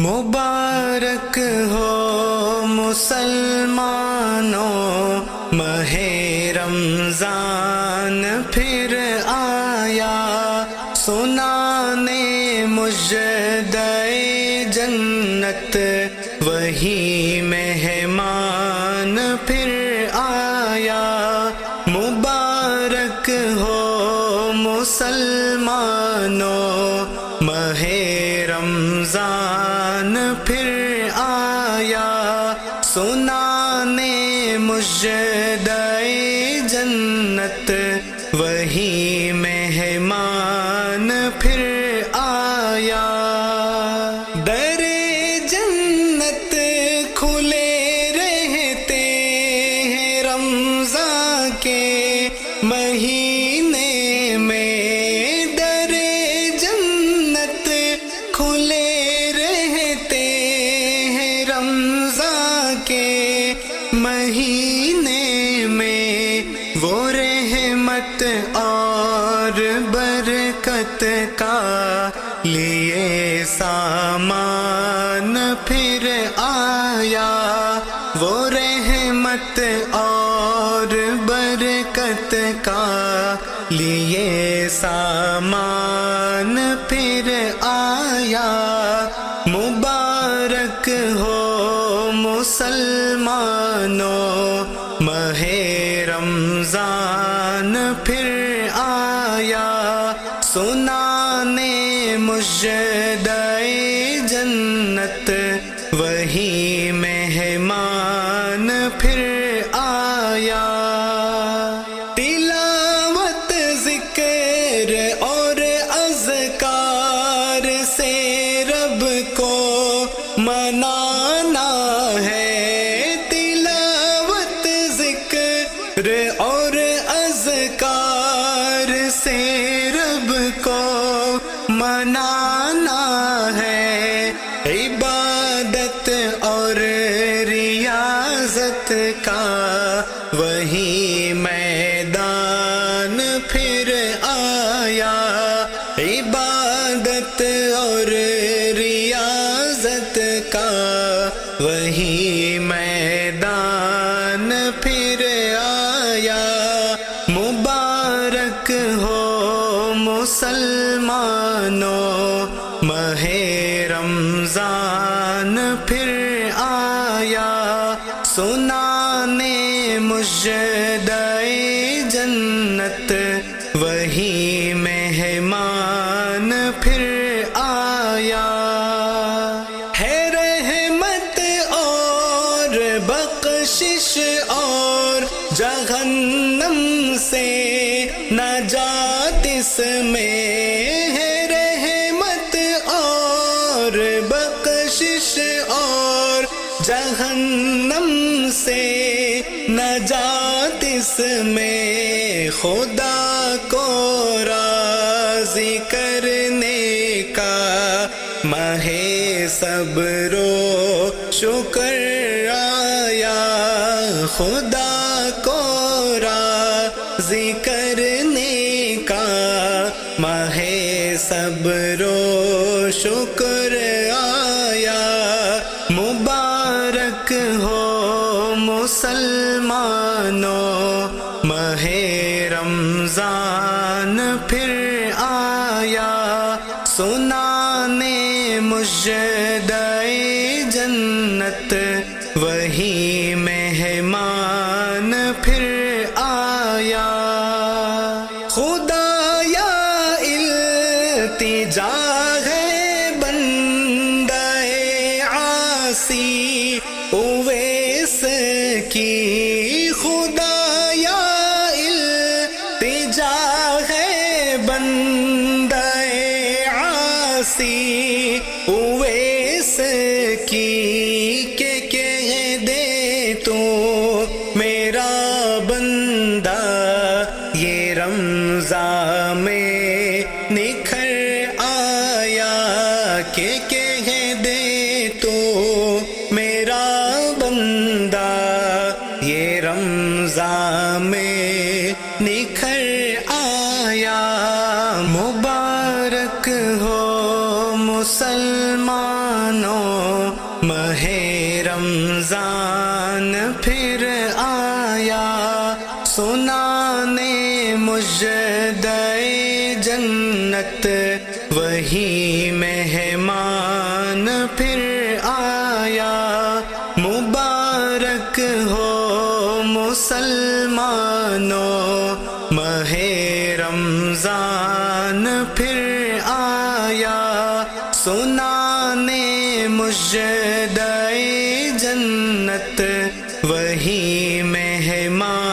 مبارک ہو مسلمانوں ماہ رمضان پھر آیا، سنانے مژدۂ جنت وہی مہمان پھر آیا۔ مبارک ہو مسلمانوں ماہ رمضان پھر آیا، سنانے مژدۂ جنت وہی مہمان پھر آیا۔ در جنت کھلے رہتے ہیں رمضان کے مہینے میں، در جنت کھلے رہتے ہیں رمضان کے مہینے میں، وہ رحمت اور برکت کا لیے سامان پھر آیا۔ وہ رحمت اور برکت کا لیے سامان پھر آیا۔ مبارک ہو مسلمانوں ماہ رمضان پھر آیا، سنانے مژدۂ جنت وہی مہمان پھر آیا۔ تلاوت ذکر اور اذکار سے رب کو منانا ہے، تلاوت ذکر اور اذکار سے رب کو منانا ہے، عبادت اور ریاضت کا وہی میدان پھر آیا۔ عبادت اور ریاضت کا وہی میدان پھر آیا۔ مبارک ہو مسلمانوں ماہ رمضان پھر آیا، سنانے مژدۂ جنت وہی مہمان پھر آیا۔ ہے رحمت اور بخشش اور جہنم سے نجات اس میں، ہے رحمت اور بخشش اور جہنم سے نجات اس میں، خدا کو راضی کرنے کا ماہ صبر و شکر آیا۔ خدا کو راضی کرنے کا ماہ صبر و شکر آیا۔ مبارک ہو مسلمانوں ماہ رمضان پھر آیا، سنانے مژدۂ جنت وہی مہمان پھر آیا۔ خدایا التجا ہے بندہ عاصی اویس کی، خدایا التجا ہے بندہ عاصی اویس کی، کہ کہہ دے تو میرا بندہ یہ رمضان میں نکھر آیا، کہ کہہ دے تو میرا بندہ یہ رمضان میں نکھر آیا۔ مبارک ہو مسلمان مسلمانوں ماہ رمضان پھر آیا، سنانے مژدۂ جنت وہی مہمان پھر آیا۔ مبارک ہو مسلمانوں ماہ رمضان پھر آیا، سنانے مژدۂ جنت وہی مہمان